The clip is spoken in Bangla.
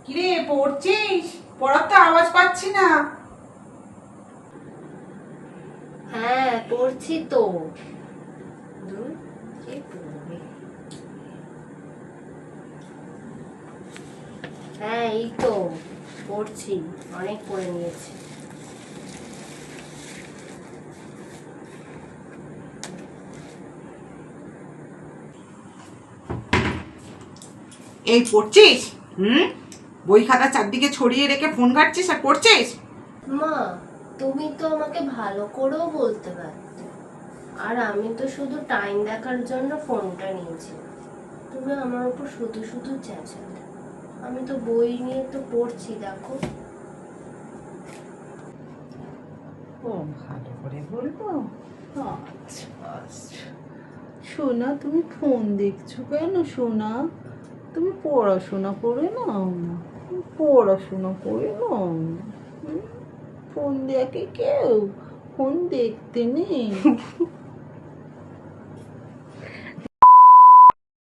কিরে পড়ছিস? পড়ার তো আওয়াজ পাচ্ছি না। হ্যাঁ পড়ছি তো। ধুর, কে পড়বে? হ্যাঁ এই তো পড়ছি, অনেক পড়ে নিয়েছি। এই পড়ছিস? বই খাতা চারদিকে ছড়িয়ে রেখে ফোন ঘাটছিস আর পড়ছিস? মা, তুমি তো আমাকে ভালো করেও বলতে পারতে। আর আমি তো শুধু টাইম দেখার জন্য ফোনটা নিয়েছি। তুমি আমার উপর শুধু শুধু চেঁচালে। আমি তো বই নিয়ে তো পড়ছি, দেখো। ও ভালো করে বলবো। আচ্ছা আচ্ছা সোনা, তুমি ফোন দেখছো কেন সোনা? তুমি পড়াশোনা করে নাও না, পড়াশোনা করে নাও না। ফোন দেখে কেউ ফোন দেখতে নেই।